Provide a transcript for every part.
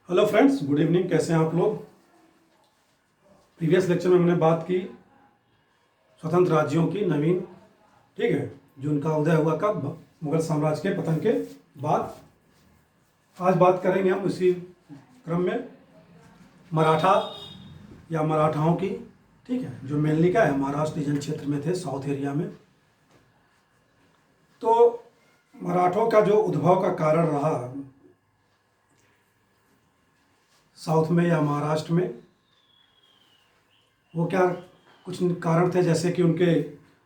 Hello friends, good evening. कैसे हैं आप लोग। प्रीवियस लेक्चर में हमने बात की स्वतंत्र राज्यों की नवीन, ठीक है, जो उनका उदय हुआ कब, मुगल साम्राज्य के पतन के बाद। आज बात करेंगे हम इसी क्रम में मराठा या मराठाओं की, ठीक है, जो मेनली क्या है महाराष्ट्र रीजन क्षेत्र में थे, साउथ एरिया में। तो मराठों का जो उद्भव का कारण रहा साउथ में या महाराष्ट्र में, वो क्या कुछ कारण थे, जैसे कि उनके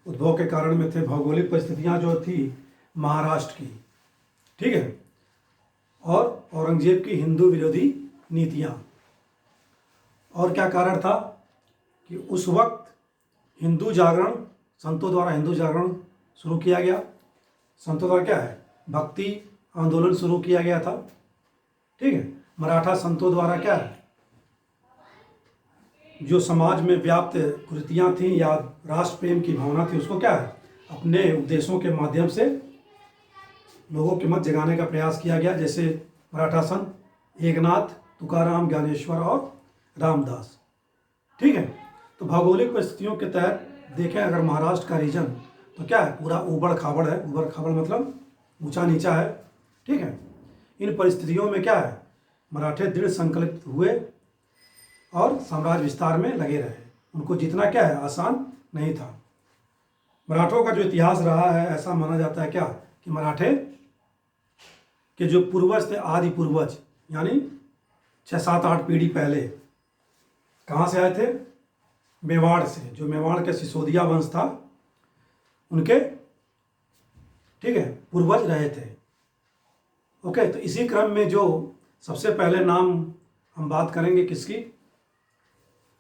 उद्भव के कारण में थे भौगोलिक परिस्थितियां जो थी महाराष्ट्र की, ठीक है, और औरंगजेब की हिंदू विरोधी नीतियां। और क्या कारण था कि उस वक्त हिंदू जागरण, संतों द्वारा हिंदू जागरण शुरू किया गया। संतों द्वारा क्या है भक्ति आंदोलन शुरू किया गया था, ठीक है। मराठा संतों द्वारा क्या है जो समाज में व्याप्त कुरीतियाँ थीं या राष्ट्र प्रेम की भावना थी, उसको क्या है अपने उपदेशों के माध्यम से लोगों के मत जगाने का प्रयास किया गया। जैसे मराठा संत एकनाथ, तुकाराम, ज्ञानेश्वर और रामदास, ठीक है। तो भौगोलिक परिस्थितियों के तहत देखें अगर महाराष्ट्र का रीजन, तो क्या है पूरा ऊबड़ खाबड़ है। ऊबड़ खाबड़ मतलब ऊंचा नीचा है, ठीक है। इन परिस्थितियों में क्या है मराठे दृढ़ संकल्पित हुए और साम्राज्य विस्तार में लगे रहे। उनको जीतना क्या है आसान नहीं था। मराठों का जो इतिहास रहा है, ऐसा माना जाता है क्या कि मराठे के जो पूर्वज थे, आदि पूर्वज, यानी 6-7-8 पीढ़ी पहले कहाँ से आए थे, मेवाड़ से। जो मेवाड़ के सिसोदिया वंश था, उनके, ठीक है, पूर्वज रहे थे। ओके, तो इसी क्रम में जो सबसे पहले नाम हम बात करेंगे किसकी,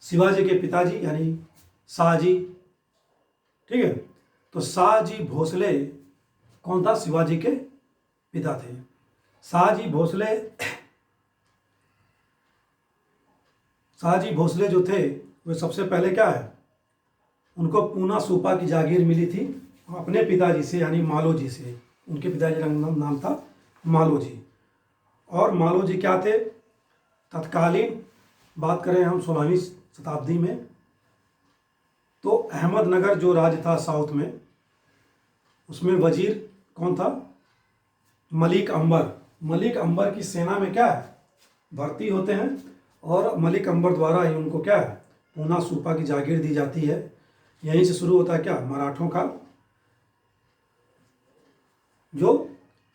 शिवाजी के पिताजी यानी शाहजी, ठीक है। तो शाहजी भोसले कौन था, शिवाजी के पिता थे। शाहजी भोसले जो थे वे सबसे पहले क्या है उनको पूना सूपा की जागीर मिली थी अपने पिताजी से यानी मालोजी से। उनके पिताजी का नाम था मालोजी। और मालोजी क्या थे, तत्कालीन बात करें हम 16वीं शताब्दी में, तो अहमदनगर जो राज्य था साउथ में, उसमें वजीर कौन था, मलिक अंबर। मलिक अंबर की सेना में क्या है भर्ती होते हैं और मलिक अंबर द्वारा ही उनको क्या है पूना सूपा की जागीर दी जाती है। यहीं से शुरू होता है क्या मराठों का जो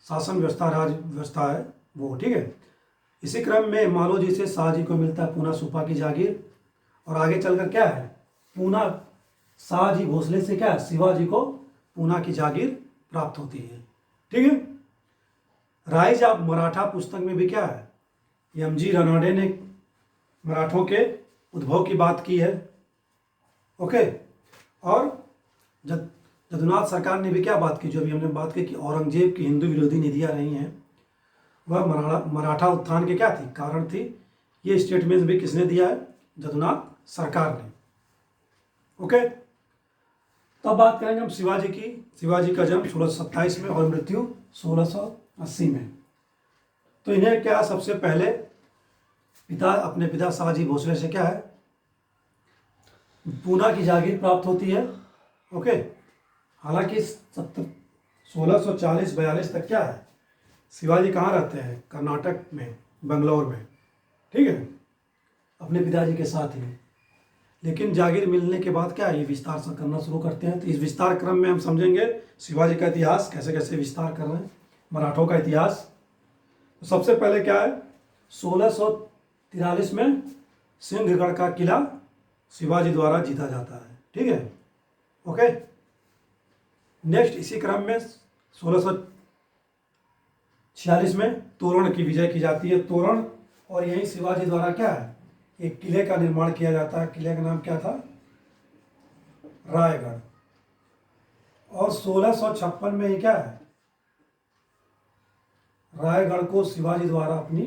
शासन व्यवस्था, राज व्यवस्था है वो, ठीक है। इसी क्रम में मालोजी से शाहजी को मिलता है पूना सूपा की जागीर, और आगे चलकर क्या है पूना शाहजी भोसले से क्या है शिवाजी को पूना की जागीर प्राप्त होती है, ठीक है। राइज ऑफ मराठा पुस्तक में भी क्या है एम.जी. रनाडे ने मराठों के उद्भव की बात की है, ओके। और जदुनाथ सरकार ने भी क्या बात की, जो अभी हमने बात की कि औरंगजेब की हिंदू विरोधी नीतियाँ रही हैं, वह मराठा उत्थान के क्या थी कारण थी। ये स्टेटमेंट भी किसने दिया है, जदुनाथ सरकार ने, ओके। तब बात करेंगे हम शिवाजी की। शिवाजी का जन्म 1627 में और मृत्यु 1680 में। तो इन्हें क्या सबसे पहले अपने पिता शाहजी भोसले से क्या है पूना की जागीर प्राप्त होती है, ओके। हालांकि 1640-42 तक क्या है शिवाजी कहाँ रहते हैं, कर्नाटक में, बंगलौर में, ठीक है, अपने पिताजी के साथ ही। लेकिन जागीर मिलने के बाद क्या ये विस्तार करना शुरू करते हैं। तो इस विस्तार क्रम में हम समझेंगे शिवाजी का इतिहास, कैसे कैसे विस्तार कर रहे हैं मराठों का इतिहास। तो सबसे पहले क्या है 1643 में सिंहगढ़ का किला शिवाजी द्वारा जीता जाता है, ठीक है, ओके। नेक्स्ट इसी क्रम में 1646 में तोरण की विजय की जाती है, तोरण। और यही शिवाजी द्वारा क्या है एक किले का निर्माण किया जाता है। किले का नाम क्या था, रायगढ़। और 1656 में ये क्या है रायगढ़ को शिवाजी द्वारा अपनी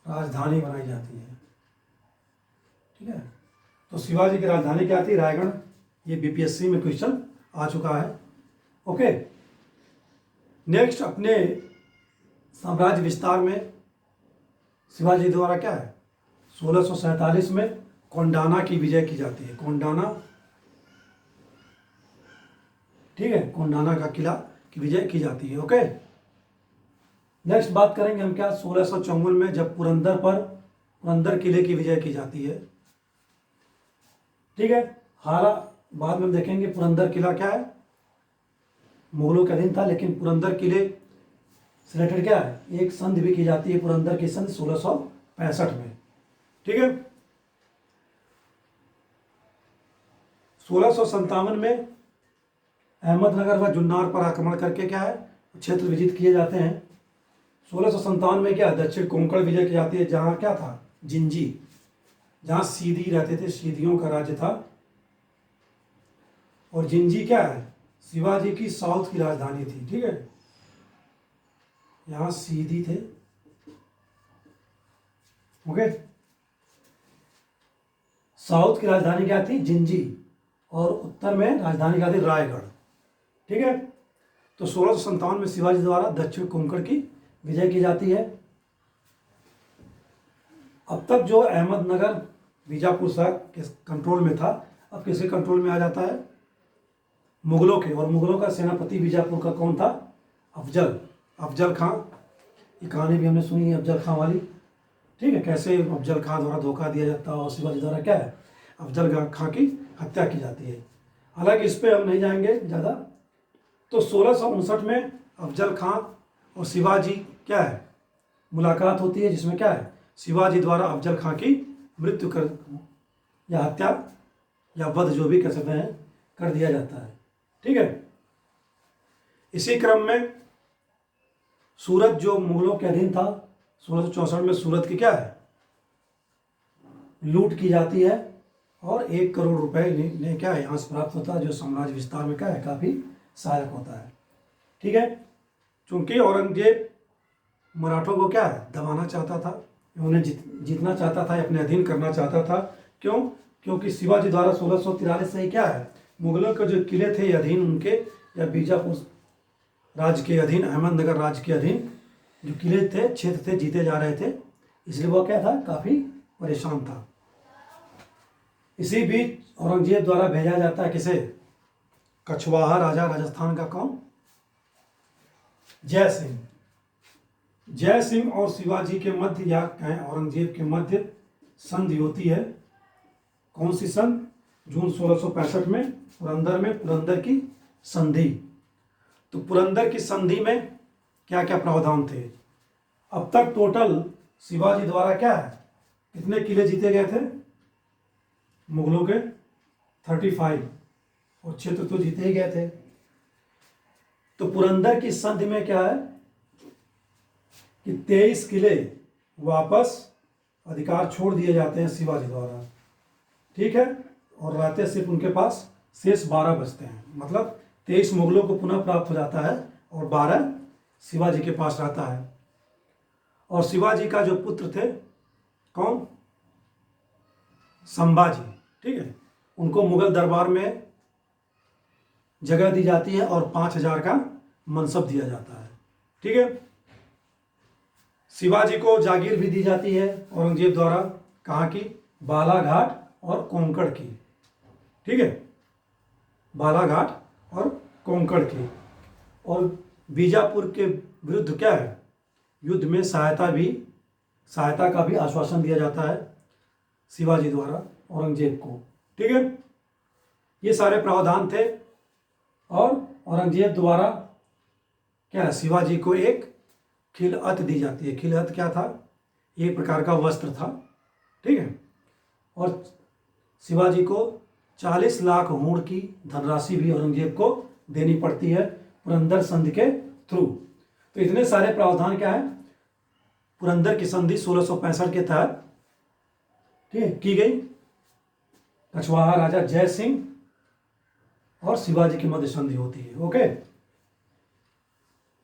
राजधानी बनाई जाती है, ठीक है। तो शिवाजी की राजधानी क्या थी, रायगढ़। ये बीपीएससी में क्वेश्चन आ चुका है, ओके। नेक्स्ट अपने साम्राज्य विस्तार में शिवाजी द्वारा क्या है 1647 में कोंडाना की विजय की जाती है। कोंडाना, ठीक है, कोंडाना का किला की विजय की जाती है। ओके, नेक्स्ट बात करेंगे हम क्या 1654 में जब पुरंदर किले की विजय की जाती है। ठीक है, बाद में हम देखेंगे पुरंदर किला क्या है, मुगलों के अधीन था, लेकिन पुरंदर किले से रिलेटेड क्या है एक संधि भी की जाती है, पुरंदर की संधि 1665 में। ठीक है, 1657 में अहमदनगर व जुन्नार पर आक्रमण करके क्या है क्षेत्र विजित किए जाते हैं। 1657 में क्या दक्षिण कोंकण विजय की जाती है, जहाँ क्या था जिंजी, जहाँ सीधी रहते थे, सीधियों का राज्य था। और जिंजी क्या है शिवाजी की साउथ की राजधानी थी। ठीक है, यहाँ सीधी थे। ओके, साउथ की राजधानी क्या थी जिंजी, और उत्तर में राजधानी क्या थी रायगढ़। ठीक है, तो 1657 में शिवाजी द्वारा दक्षिण कोंकण की विजय की जाती है। अब तक जो अहमदनगर बीजापुर शाह के कंट्रोल में था, अब किसके कंट्रोल में आ जाता है मुगलों के। और मुगलों का सेनापति बीजापुर का कौन था अफजल खां। ये कहानी भी हमने सुनी है अफजल खां वाली। ठीक है, कैसे अफजल खां द्वारा धोखा दिया जाता है और शिवाजी द्वारा क्या है अफजल खां की हत्या की जाती है। हालांकि इस पर हम नहीं जाएंगे ज़्यादा। तो 1659 में अफजल खां और शिवाजी क्या है मुलाकात होती है, जिसमें क्या है शिवाजी द्वारा अफजल खां की मृत्यु कर या हत्या या वध जो भी कह सकते हैं कर दिया जाता है। ठीक है, इसी क्रम में सूरत जो मुगलों के अधीन था 1664 में सूरत की क्या है लूट की जाती है और 1 करोड़ रुपए ने क्या है यहाँ से प्राप्त होता है, जो साम्राज्य विस्तार में क्या है काफ़ी सहायक होता है। ठीक है, चूंकि औरंगजेब मराठों को क्या है दबाना चाहता था, उन्हें जीतना चाहता था, अपने अधीन करना चाहता था। क्यों? क्योंकि शिवाजी द्वारा 1643 से ही क्या है मुगलों के जो किले थे अधीन उनके, या बीजापुर राज्य के अधीन, अहमदनगर राज्य के अधीन जो किले थे क्षेत्र थे जीते जा रहे थे, इसलिए वो क्या था काफ़ी परेशान था। इसी बीच औरंगजेब द्वारा भेजा जाता है किसे कछवाहा राजा राजस्थान का कौन जय सिंह और शिवाजी के मध्य या कहें औरंगजेब के मध्य संधि होती है। कौन सी संधि? जून 1665 में पुरंदर की संधि। तो पुरंदर की संधि में क्या क्या प्रावधान थे? अब तक टोटल शिवाजी द्वारा क्या है कितने किले जीते गए थे मुगलों के 35, और क्षेत्र तो जीते ही गए थे। तो पुरंदर की संधि में क्या है कि 23 किले वापस अधिकार छोड़ दिए जाते हैं शिवाजी द्वारा। ठीक है, और रहते सिर्फ उनके पास शेष 12 बचते हैं, मतलब 23 मुगलों को पुनः प्राप्त हो जाता है और 12 शिवाजी के पास रहता है। और शिवाजी का जो पुत्र थे कौन संभाजी, ठीक है, उनको मुगल दरबार में जगह दी जाती है और 5000 का मनसब दिया जाता है। ठीक है, शिवाजी को जागीर भी दी जाती है औरंगजेब द्वारा, कहाँ की बालाघाट और कोंकण की। ठीक है, बालाघाट और कोंकण की। और बीजापुर के विरुद्ध क्या है युद्ध में सहायता का भी आश्वासन दिया जाता है शिवाजी द्वारा औरंगजेब को। ठीक है, ये सारे प्रावधान थे। और औरंगजेब द्वारा क्या है शिवाजी को एक खिलअत दी जाती है। खिलअत क्या था? एक प्रकार का वस्त्र था। ठीक है, और शिवाजी को 40 लाख हुण की धनराशि भी औरंगजेब को देनी पड़ती है पुरंदर संधि के थ्रू। तो इतने सारे प्रावधान क्या है पुरंदर की संधि 1665 के तहत ठीक है की गई। कछवाहा राजा जय सिंह और शिवाजी की मध्य संधि होती है। ओके,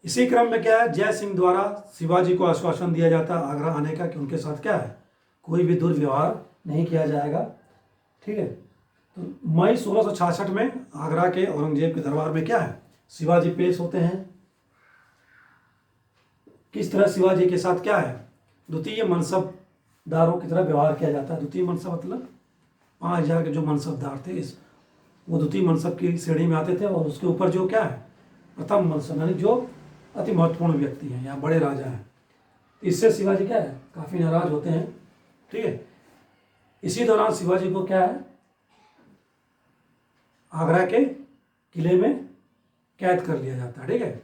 इसी क्रम में क्या है जय सिंह द्वारा शिवाजी को आश्वासन दिया जाता है आगरा आने का कि उनके साथ क्या है कोई भी दुर्व्यवहार नहीं किया जाएगा। ठीक है, तो मई 1666 में आगरा के औरंगजेब के दरबार में क्या है शिवाजी पेश होते हैं। किस तरह शिवाजी के साथ क्या है द्वितीय मनसबदारों की तरह व्यवहार किया जाता है। द्वितीय मनसब मतलब 5000 के जो मनसबदार थे इस वो द्वितीय मनसब की श्रेणी में आते थे, और उसके ऊपर जो क्या है प्रथम मनसब, यानी जो अति महत्वपूर्ण व्यक्ति हैं या बड़े राजा हैं। इससे शिवाजी क्या है काफ़ी नाराज होते हैं। ठीक है, इसी दौरान शिवाजी को क्या है आगरा के किले में कैद कर लिया जाता है। ठीक है,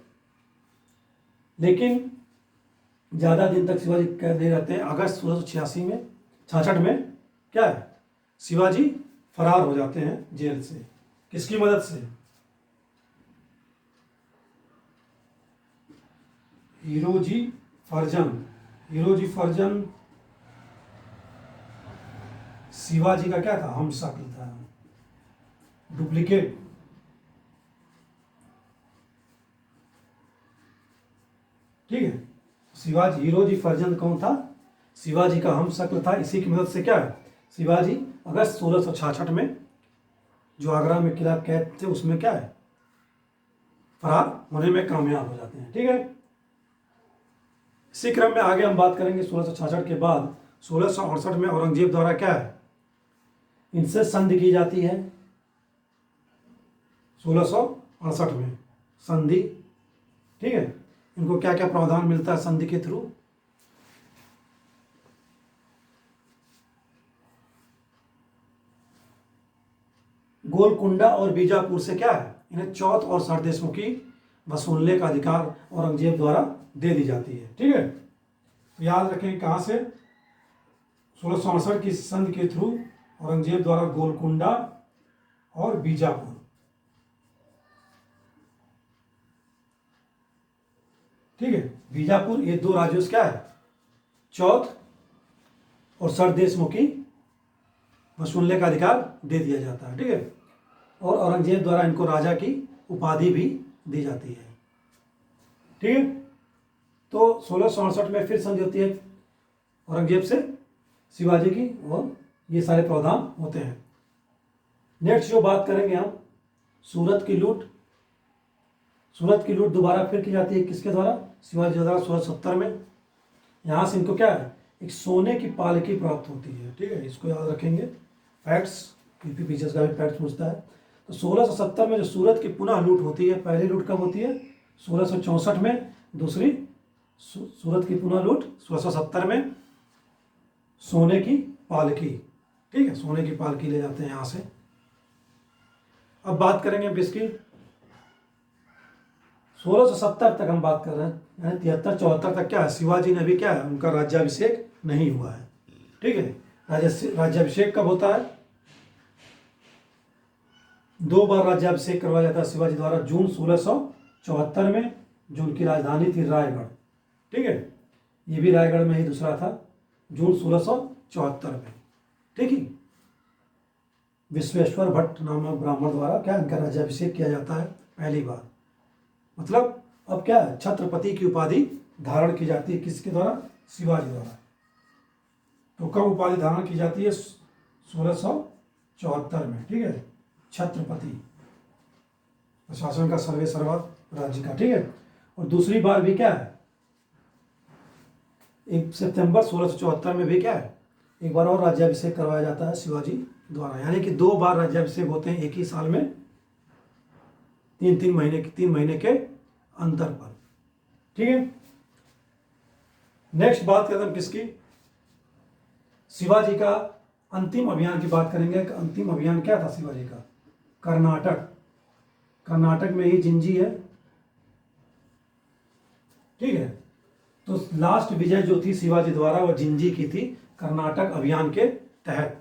लेकिन ज़्यादा दिन तक शिवाजी कैद नहीं रहते हैं। अगस्त 1686 में 66 में क्या है शिवाजी फरार हो जाते हैं जेल से। किसकी मदद से? हीरोजी फर्जन। हीरोजी फर्जन शिवाजी का क्या था हमशक्ल था, डुप्लीकेट। ठीक है, शिवाजी हीरोजी फर्जन कौन था? शिवाजी का हमशक्ल था। इसी की मदद से क्या है शिवाजी अगस्त 1666 में जो आगरा में किला कैद थे उसमें क्या है फरार होने में कामयाब हो जाते हैं। ठीक है, इसी क्रम में आगे हम बात करेंगे 1666 के बाद 1668 में औरंगजेब द्वारा क्या है इनसे संधि की जाती है। 1668 में संधि। ठीक है, इनको क्या क्या प्रावधान मिलता है संधि के थ्रू? गोलकुंडा और बीजापुर से क्या है इन्हें चौथ और सरदेशमुखी वसूलने का अधिकार औरंगजेब द्वारा दे दी जाती है। ठीक है, तो याद रखें कहाँ से 1668 की संधि के थ्रू औरंगजेब द्वारा गोलकुंडा और बीजापुर। ठीक है, बीजापुर ये दो राज्यों से क्या है चौथ और सरदेशमुखी वसूलने का अधिकार दे दिया जाता है। ठीक है, और औरंगजेब द्वारा इनको राजा की उपाधि भी दी जाती है। ठीक है, तो 1668 में फिर संधि होती है औरंगजेब से शिवाजी की, और ये सारे प्रावधान होते हैं। नेक्स्ट जो बात करेंगे हम सूरत की लूट। सूरत की लूट दोबारा फिर की जाती है किसके द्वारा? शिवाजी द्वारा 1670 में। यहाँ से इनको क्या है एक सोने की पालकी प्राप्त होती है। ठीक है, इसको याद रखेंगे। फैक्ट्स पीपी पीचर्स का भी फैक्ट्स पूछता है। तो 1670 में जो सूरत की पुनः लूट होती है, पहली लूट कब होती है 1664 में, दूसरी सूरत की पुनः लूट 1670 में। सोने की पालकी। ठीक है, सोने की पालकी ले जाते हैं यहाँ से। अब बात करेंगे किसकी 1670 तक हम बात कर रहे हैं, यानी 73-74 तक क्या है शिवाजी ने भी क्या है उनका राज्याभिषेक नहीं हुआ है। ठीक है, राज्याभिषेक कब होता है? 2 बार राज्याभिषेक करवाया जाता है शिवाजी द्वारा। जून 1674 में जो उनकी राजधानी थी रायगढ़। ठीक है, ये भी रायगढ़ में ही दूसरा था जून 1674 में। ठीक है, विश्वेश्वर भट्ट नामक ब्राह्मण द्वारा क्या इनका राज्याभिषेक किया जाता है पहली बार। मतलब अब क्या है छत्रपति की उपाधि धारण की जाती है किसके द्वारा? शिवाजी द्वारा। तो कब उपाधि धारण की जाती है? 1674 में। ठीक है, छत्रपति प्रशासन का सर्वे सर्वा राज्य का। ठीक है, और दूसरी बार भी क्या है 1 सितंबर 1674 में भी क्या है एक बार और राज्याभिषेक करवाया जाता है शिवाजी द्वारा। यानी कि 2 बार राज्याभिषेक होते हैं एक ही साल में, 3 महीने के अंतर पर। ठीक है, नेक्स्ट बात करते हैं किसकी शिवाजी का अंतिम अभियान की बात करेंगे। अंतिम अभियान क्या था शिवाजी का? कर्नाटक। कर्नाटक में ही जिंजी है। ठीक है, तो लास्ट विजय जो थी शिवाजी द्वारा वो जिंजी की थी कर्नाटक अभियान के तहत।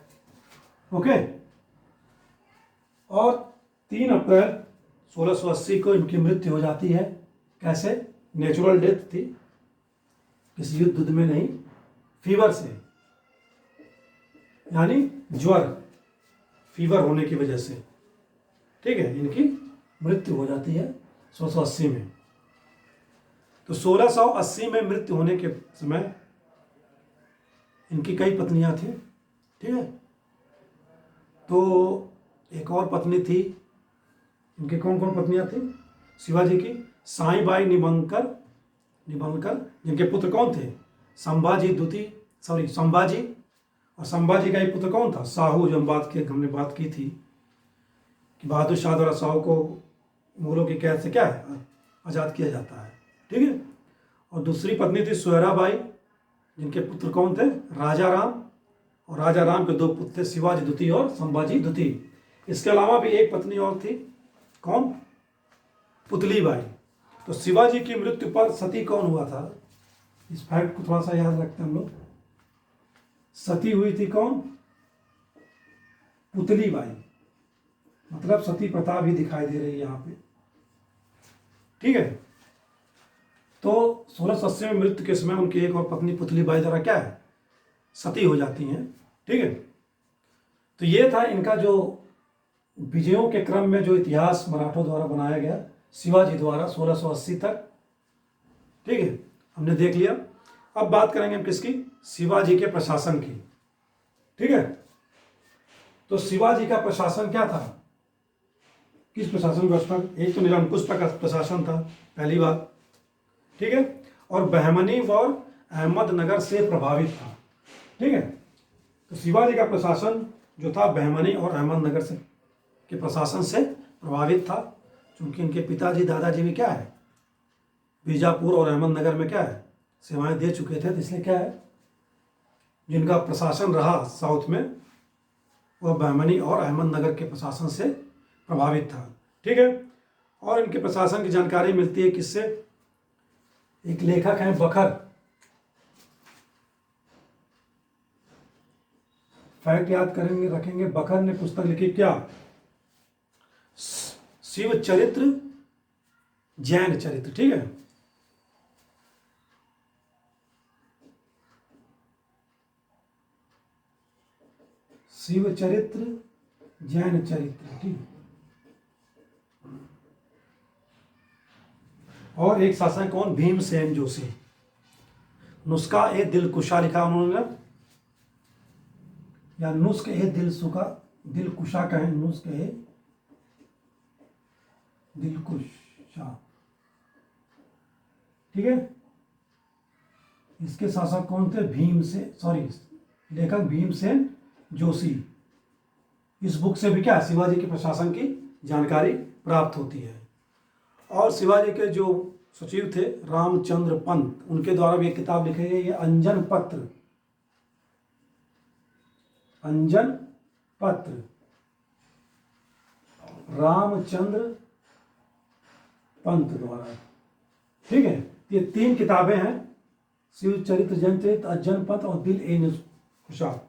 ओके, और 3 अप्रैल 1680 को इनकी मृत्यु हो जाती है। कैसे? नेचुरल डेथ थी, किसी युद्ध में नहीं, फीवर से, यानी ज्वर फीवर होने की वजह से। ठीक है, इनकी मृत्यु हो जाती है 1680 में। तो 1680 में मृत्यु होने के समय इनकी कई पत्नियां थी। ठीक है, तो एक और पत्नी थी। इनकी कौन कौन पत्नियां थी शिवाजी की? साईबाई निबंकर, जिनके पुत्र कौन थे? संभाजी, और संभाजी का एक पुत्र कौन था? शाहू, जो हमने बात की थी कि बहादुर शाह द्वारा शाहू को मुगलों की कैद से क्या है, आज़ाद किया जाता है। ठीक है। और दूसरी पत्नी थी सुहेराबाई, जिनके पुत्र कौन थे? राजा राम, और राजा राम के 2 पुत्र थे, शिवाजी द्वितीय और संभाजी द्वितीय। इसके अलावा भी एक पत्नी और थी, कौन? पुतली बाई। तो शिवाजी की मृत्यु पर सती कौन हुआ था? इस फैक्ट को थोड़ा सा याद रखते हैं हम लोग। सती हुई थी कौन? पुतली बाई। मतलब सती प्रथा भी दिखाई दे रही है यहाँ पे। ठीक है। तो 1680 में मृत्यु के समय उनकी एक और पत्नी पुतली बाई द्वारा क्या है, सती हो जाती हैं। ठीक है। तो ये था इनका जो विजयों के क्रम में जो इतिहास मराठों द्वारा बनाया गया शिवाजी द्वारा 1680 तक। ठीक है, हमने देख लिया। अब बात करेंगे हम किसकी? शिवाजी के प्रशासन की। ठीक है। तो शिवाजी का प्रशासन क्या था? किस प्रशासन व्यवस्था? एक तो निरंकुश का प्रशासन था, पहली बात। ठीक है। और बहमनी और अहमदनगर से प्रभावित था। ठीक है। तो शिवाजी का प्रशासन जो था बहमनी और अहमदनगर से के प्रशासन से प्रभावित था, क्योंकि इनके पिताजी दादाजी भी क्या है, बीजापुर और अहमदनगर में क्या है, सेवाएं दे चुके थे। तो इसलिए क्या है, जिनका प्रशासन रहा साउथ में वह बहमनी और अहमदनगर के प्रशासन से प्रभावित था। ठीक है। और इनके प्रशासन की जानकारी मिलती है किससे? एक लेखक हैं बखर। फैक्ट याद करेंगे, रखेंगे। बखर ने पुस्तक लिखी क्या? शिव चरित्र, जैन चरित्र। ठीक है। शिव चरित्र, जैन चरित्र। ठीक। और एक शासक कौन? भीमसेन जोशी। नुस्खा ए दिलकुशा लिखा उन्होंने, या नुस्ख ए दिलकुशा कहें, नुस्ख ए दिलकुशा। ठीक है। इसके शासक कौन थे? लेखक भीमसेन जोशी। इस बुक से भी क्या, शिवाजी के प्रशासन की जानकारी प्राप्त होती है। और शिवाजी के जो सचिव थे रामचंद्र पंत, उनके द्वारा भी एक किताब लिखी गई है, अंजन पत्र। अंजन पत्र, रामचंद्र पंत द्वारा। ठीक है। ये 3 किताबें हैं, शिव चरित्र, जैन चरित्र, अंजन पत्र और दिल ए खुशा,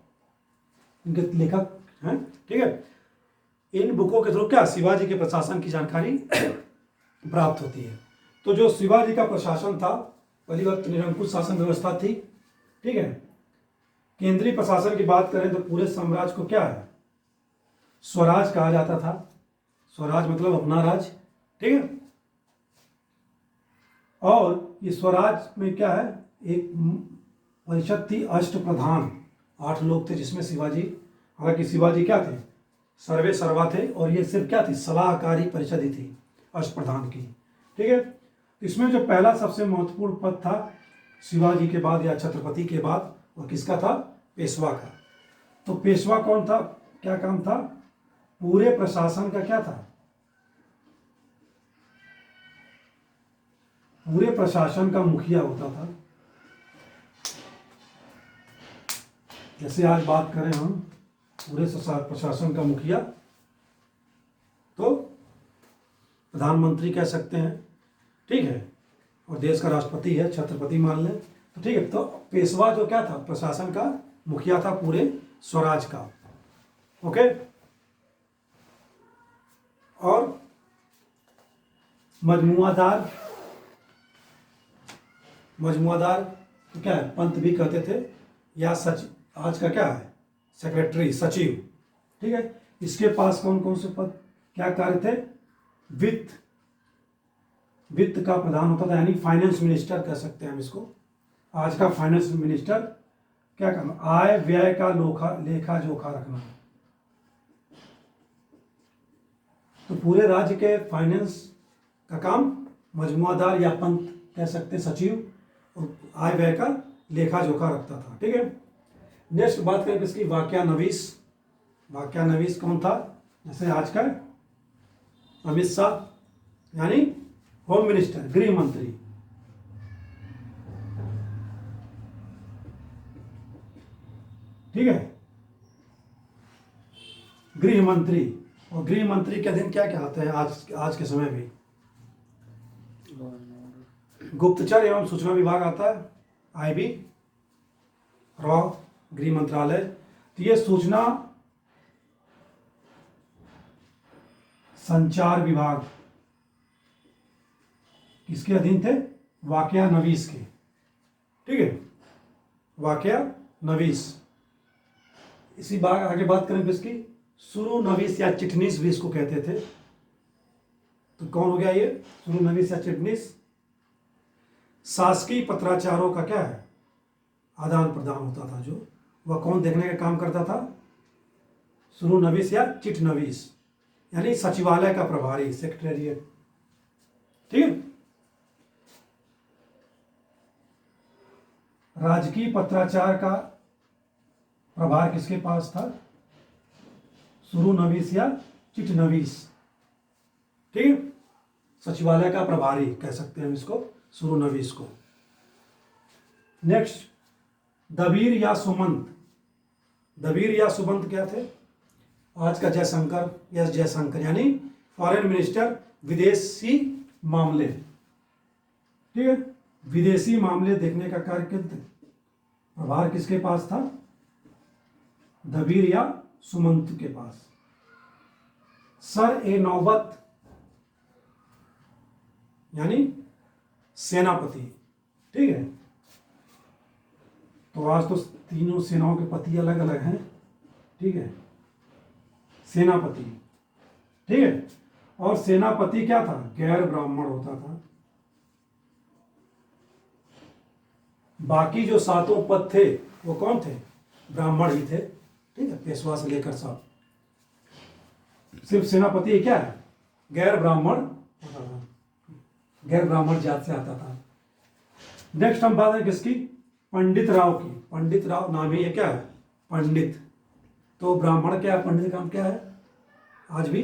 इनके लेखक हैं। ठीक है। इन बुकों के थ्रू क्या, शिवाजी के प्रशासन की जानकारी प्राप्त होती है। तो जो शिवाजी का प्रशासन था, पहली बात निरंकुश शासन व्यवस्था थी। ठीक है। केंद्रीय प्रशासन की बात करें तो पूरे साम्राज्य को क्या है, स्वराज कहा जाता था। स्वराज मतलब अपना राज। ठीक है। और ये स्वराज में क्या है, एक परिषद थी अष्टप्रधान, 8 लोग थे, जिसमें शिवाजी, हालांकि शिवाजी क्या थे, सर्वे सर्वा थे, और ये सिर्फ क्या थी, सलाहकारी परिषद ही थी अष्टप्रधान की। ठीक है। इसमें जो पहला सबसे महत्वपूर्ण पद था शिवाजी के बाद या छत्रपति के बाद, वह किसका था? पेशवा का। तो पेशवा कौन था, क्या काम था? पूरे प्रशासन का क्या था, पूरे प्रशासन का मुखिया होता था। जैसे आज बात करें हम पूरे प्रशासन का मुखिया, तो प्रधानमंत्री कह सकते हैं। ठीक है। और देश का राष्ट्रपति है, छत्रपति मान लें तो। ठीक है। तो पेशवा जो क्या था, प्रशासन का मुखिया था पूरे स्वराज का। ओके। और मजमुआदार तो क्या है, पंत भी कहते थे, या सचिव, आज का क्या है, सेक्रेटरी, सचिव। ठीक है। इसके पास कौन कौन से पद, क्या कार्य थे? वित्त का प्रधान होता था, यानी फाइनेंस मिनिस्टर कह सकते हैं हम इसको। आज का फाइनेंस मिनिस्टर क्या करना, आय व्यय का लेखा जोखा रखना। तो पूरे राज्य के फाइनेंस का काम मजमुआदार या पंत कह सकते हैं, सचिव, और आय व्यय का लेखा जोखा रखता था। ठीक है, नेक्स्ट बात करें किसकी, वाकया नवीस। वाकया नवीस कौन था, जैसे आज का अमित शाह यानी होम मिनिस्टर, गृह मंत्री। ठीक है, गृह मंत्री। और गृह मंत्री के अधीन क्या क्या आता है आज के समय में, गुप्तचर एवं सूचना विभाग आता है, आईबी, रॉ, गृह मंत्रालय। तो ये सूचना संचार विभाग किसके अधीन थे, वाकया नवीस के। ठीक है, वाकया नवीस। इसी बात आगे बात करें किसकी, सुरु नवीस या चिटनीस भी इसको कहते थे। तो कौन हो गया ये सुरु नवीस या चिटनीस। शासकीय पत्राचारों का क्या है, आदान प्रदान होता था जो, वह कौन देखने का काम करता था, सुरु नवीस या चिटनवीस, यानी सचिवालय का प्रभारी, सेक्रेटेरिएट। ठीक है, राजकीय पत्राचार का प्रभार किसके पास था, सुरु नवीस या चिटनवीस। ठीक है, सचिवालय का प्रभारी कह सकते हैं हम इसको, सुरु नवीस को। नेक्स्ट, दबीर या सुमंत। दबीर या सुमंत क्या थे, आज का जयशंकर, एस जयशंकर, यानी फॉरेन मिनिस्टर, विदेशी मामले। ठीक है, विदेशी मामले देखने का कार्य प्रभार किसके पास था, दबीर या सुमंत के पास। सर ए नौबत यानी सेनापति। ठीक है, तो आज तो तीनों सेनाओं के पति अलग अलग हैं। ठीक है, सेनापति। ठीक है, और सेनापति क्या था, गैर ब्राह्मण होता था। बाकी जो सातों पद थे वो कौन थे, ब्राह्मण ही थे। ठीक है, पेशवा से लेकर सब, सिर्फ सेनापति क्या है, गैर ब्राह्मण होता था, गैर ब्राह्मण जात से आता था। नेक्स्ट हम बात है किसकी, पंडित राव की। पंडित राव नाम ही ये क्या है, पंडित। तो ब्राह्मण क्या है, पंडित का काम क्या है, आज भी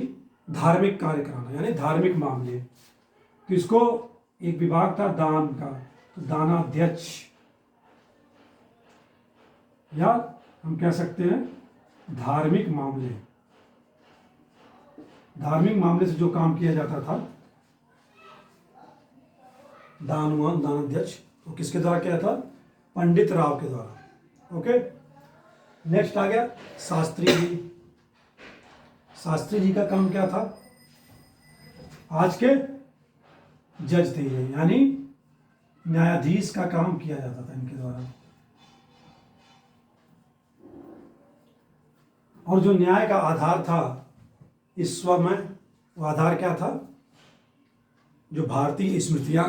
धार्मिक कार्य कराना, यानी धार्मिक मामले। तो इसको एक विभाग था दान का, तो दानाध्यक्ष, या हम कह सकते हैं धार्मिक मामले। धार्मिक मामले से जो काम किया जाता था, दानवान, दानाध्यक्ष, वो किसके द्वारा किया था, पंडित राव के द्वारा। ओके, नेक्स्ट आ गया शास्त्री जी। शास्त्री जी का काम क्या था, आज के जज थे ये, यानी न्यायाधीश का काम किया जाता था इनके द्वारा। और जो न्याय का आधार था इस स्व में, वो आधार क्या था, जो भारतीय स्मृतियां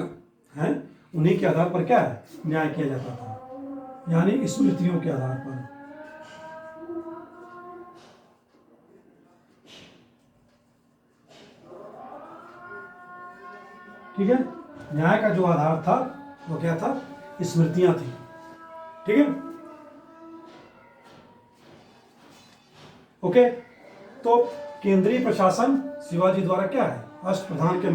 हैं उन्हीं के आधार पर क्या है, न्याय किया जाता था, यानी स्मृतियों के आधार पर। ठीक है, न्याय का जो आधार था वो क्या था, स्मृतियां थी। ठीक है, ओके। तो केंद्रीय प्रशासन शिवाजी द्वारा क्या है, अष्टप्रधान के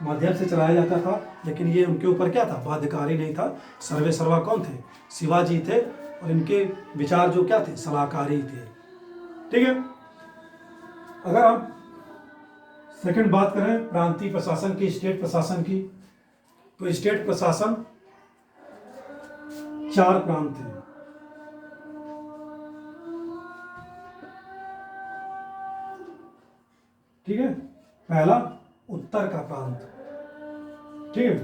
माध्यम से चलाया जाता था, लेकिन ये उनके ऊपर क्या था, बाध्यकारी नहीं था। सर्वे सर्वा कौन थे, शिवाजी थे, और इनके विचार जो क्या थे, सलाहकारी थे। ठीक है, अगर हम सेकंड बात करें प्रांतीय प्रशासन की, स्टेट प्रशासन की, तो स्टेट प्रशासन 4 प्रांत थे। ठीक है, पहला उत्तर का प्रांत। ठीक है,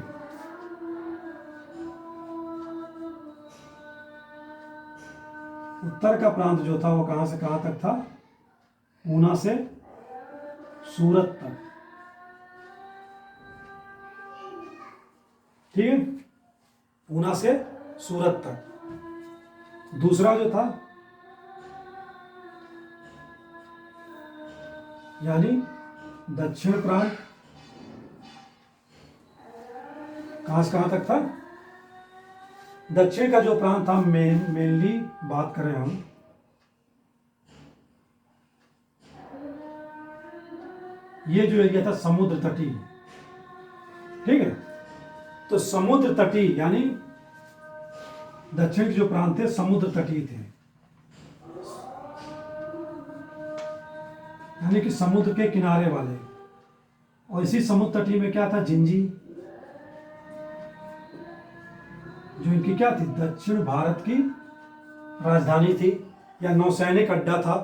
उत्तर का प्रांत जो था वो कहां से कहां तक था, ऊना से सूरत तक। ठीक है, ऊना से सूरत तक। दूसरा जो था यानी दक्षिण प्रांत, कहां से कहां तक था, दक्षिण का जो प्रांत था, मेनली बात करें हम, ये जो एरिया था समुद्र तटीय, ठीक है। तो समुद्र तटीय यानी दक्षिण के जो प्रांत थे समुद्र तटीय थे, यानी कि समुद्र के किनारे वाले। और इसी समुद्र तटीय में क्या था, जिंजी, जो इनकी क्या थी, दक्षिण भारत की राजधानी थी या नौसैनिक अड्डा था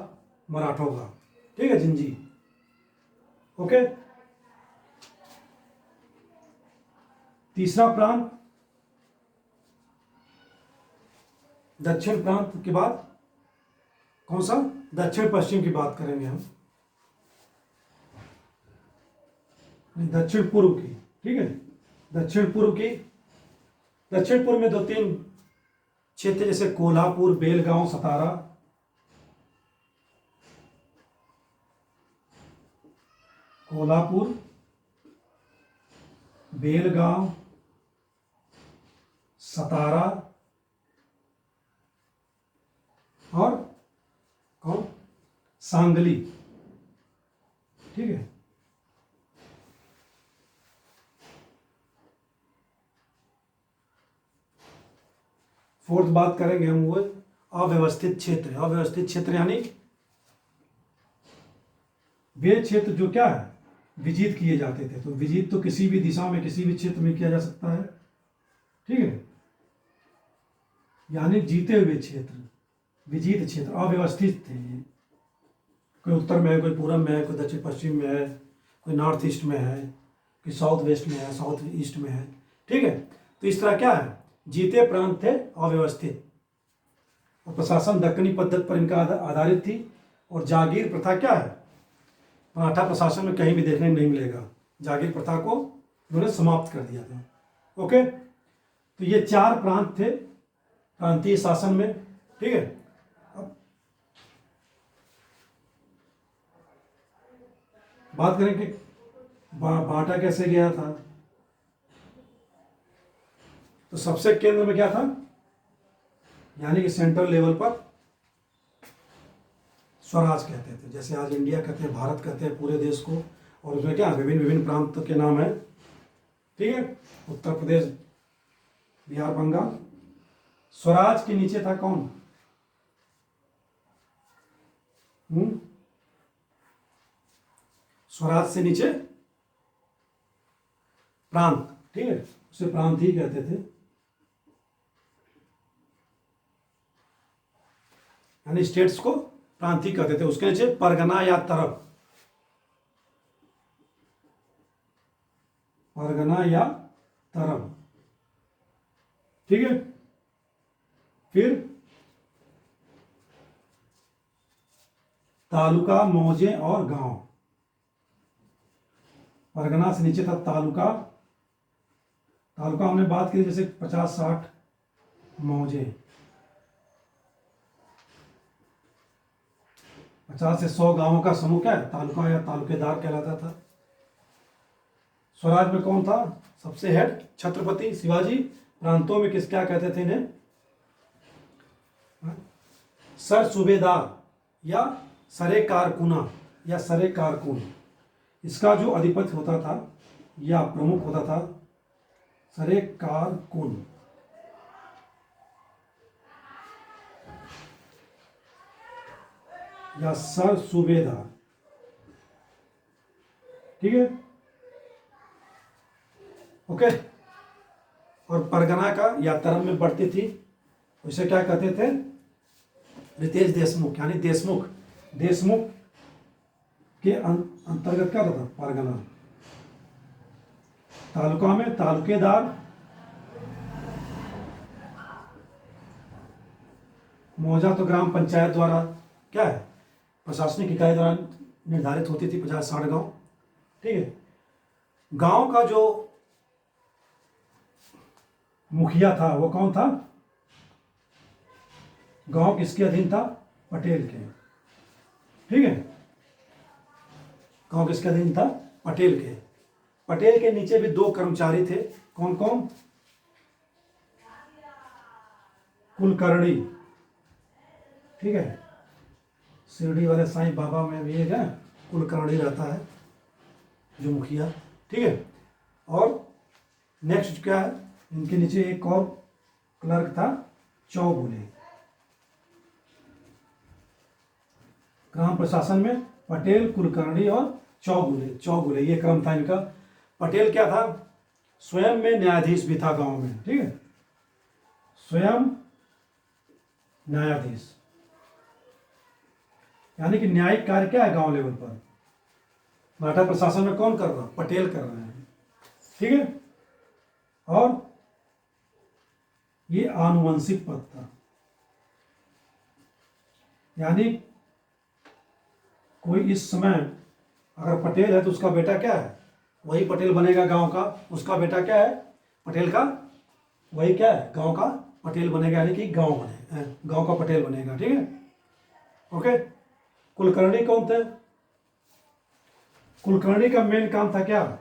मराठों का, ठीक है, जिंजी। ओके। तीसरा प्रांत, दक्षिण प्रांत के बाद कौन सा, दक्षिण पश्चिम की बात करेंगे हम, दक्षिण पूर्व की, ठीक है। दक्षिण पूर्व की, दक्षिण पूर्व में 2-3 क्षेत्र जैसे कोल्हापुर, बेलगांव, सतारा, कोल्हापुर, बेलगांव, सतारा और कौन, सांगली, ठीक है। फोर्थ बात करेंगे हम, वो अव्यवस्थित क्षेत्र। अव्यवस्थित क्षेत्र यानी वे क्षेत्र जो क्या है, विजित किए जाते थे। तो विजित तो किसी भी दिशा में किसी भी क्षेत्र में किया जा सकता है, ठीक है, यानी जीते हुए क्षेत्र, विजित क्षेत्र। अव्यवस्थित थे ये, कोई उत्तर में है, कोई पूर्व में है, कोई दक्षिण पश्चिम में है, कोई नॉर्थ ईस्ट में है, कोई साउथ वेस्ट में है, साउथ ईस्ट में है, ठीक है। तो इस तरह क्या है, जीते प्रांत थे अव्यवस्थित, और प्रशासन दक्कनी पद्धति पर इनका आधारित थी। और जागीर प्रथा क्या है, मराठा प्रशासन में कहीं भी देखने में नहीं मिलेगा। जागीर प्रथा को उन्होंने समाप्त कर दिया था। ओके। तो ये 4 प्रांत थे प्रांतीय शासन में, ठीक है। अब बात करें कि बांटा कैसे गया था। तो सबसे केंद्र में क्या था, यानी कि सेंट्रल लेवल पर स्वराज कहते थे, जैसे आज इंडिया कहते हैं, भारत कहते हैं पूरे देश को। और उसमें क्या विभिन्न विभिन्न प्रांत के नाम है, ठीक है, उत्तर प्रदेश, बिहार, बंगाल। स्वराज के नीचे था कौन, स्वराज से नीचे प्रांत, ठीक है, उसे प्रांत ही कहते थे, यानी स्टेट्स को प्रांत ही कहते थे। उसके नीचे परगना या तरफ, परगना या तरफ, ठीक है। फिर तालुका, मौजे और गांव। परगना से नीचे था तालुका, तालुका हमने बात की जैसे 50-60 मौजे, 50 से 100 गांवों का समूह क्या है, तालुका या तालुकेदार कहलाता था। स्वराज में कौन था सबसे हेड, छत्रपति शिवाजी। प्रांतों में किस क्या कहते थे इन्हें, सर सूबेदार या सरे कारकुना या सरे कारकुन। इसका जो अधिपति होता था या प्रमुख होता था सरे कारकुन। या सर सूबेदार, ठीक है, ओके। और परगना का या तरफ में बढ़ती थी, उसे क्या कहते थे, रितेश देशमुख, यानी देशमुख। देशमुख के अंतर्गत क्या होता था, परगना। तालुका में तालुकेदार, मौजा तो ग्राम पंचायत द्वारा क्या है, प्रशासनिक इकाई द्वारा निर्धारित होती थी, 50-60 गांव, ठीक है। गांव का जो मुखिया था वो कौन था, गांव किसके अधीन था, पटेल के, ठीक है। गांव किसके अधीन था, पटेल के। पटेल के नीचे भी 2 कर्मचारी थे, कौन कौन, कुलकर्णी, ठीक है। शिरडी वाले साईं बाबा में भी एक है कुलकर्णी रहता है जो मुखिया, ठीक है। और नेक्स्ट क्या है, इनके नीचे एक और क्लर्क था चौगुले। ग्राम प्रशासन में पटेल, कुलकर्णी और चौगुले, चौगुले ये क्रम था इनका। पटेल क्या था, स्वयं में न्यायाधीश भी था गांव में, ठीक है, स्वयं न्यायाधीश, यानी कि न्यायिक कार्य क्या है गांव लेवल पर, मराठा प्रशासन में कौन कर रहा, पटेल कर रहे हैं, ठीक है। और ये आनुवंशिक पद था, यानी कोई इस समय अगर पटेल है तो उसका बेटा क्या है, वही पटेल बनेगा गांव का। उसका बेटा क्या है पटेल का, वही क्या है गांव का पटेल बनेगा, यानी कि गांव का पटेल बनेगा, ठीक है। ओके। कुलकर्णी कौन थे, कुलकर्णी का मेन काम था क्या,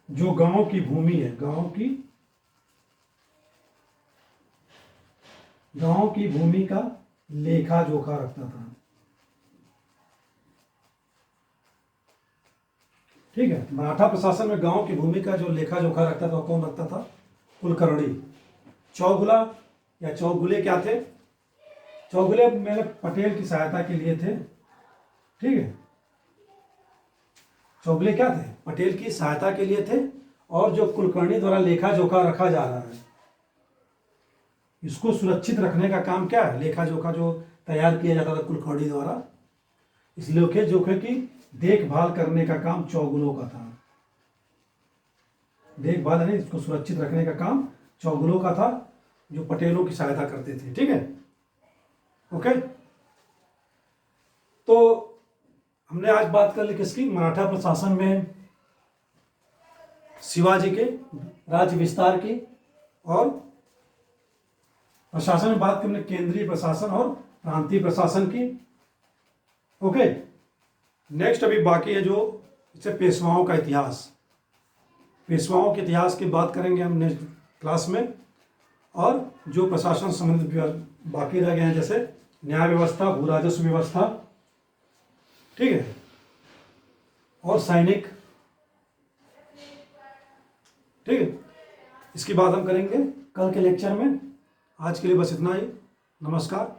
जो गांव की भूमि है, गांव की भूमि का लेखा जोखा रखता था, ठीक है। मराठा प्रशासन में गांव की भूमि का जो लेखा जोखा रखता था कौन रखता था, कुलकर्णी। चौगुला या चौगुले क्या थे, चौगुले मेरे पटेल की सहायता के लिए थे, ठीक है। चौगुले क्या थे, पटेल की सहायता के लिए थे। और जो कुलकर्णी द्वारा लेखा जोखा रखा जा रहा है, इसको सुरक्षित रखने का काम क्या है, लेखा जोखा जो तैयार किया जाता था कुलकर्णी द्वारा, इस लेखे जोखे की देखभाल करने का काम चौगुलों का था। देखभाल यानी इसको सुरक्षित रखने का काम चौगुलों का था, जो पटेलों की सहायता करते थे, ठीक है। ओके। तो हमने आज बात कर ली किसकी, मराठा प्रशासन में शिवाजी के राज्य विस्तार की, और प्रशासन में बात करने केंद्रीय प्रशासन और प्रांतीय प्रशासन की। ओके। नेक्स्ट अभी बाकी है जो इससे पेशवाओं का इतिहास, पेशवाओं के इतिहास की बात करेंगे हम नेक्स्ट क्लास में। और जो प्रशासन संबंधित बाकी रह गए हैं, जैसे न्याय व्यवस्था, भू राजस्व व्यवस्था, ठीक है, और सैनिक, ठीक है, इसकी बात हम करेंगे कल के लेक्चर में। आज के लिए बस इतना ही। नमस्कार।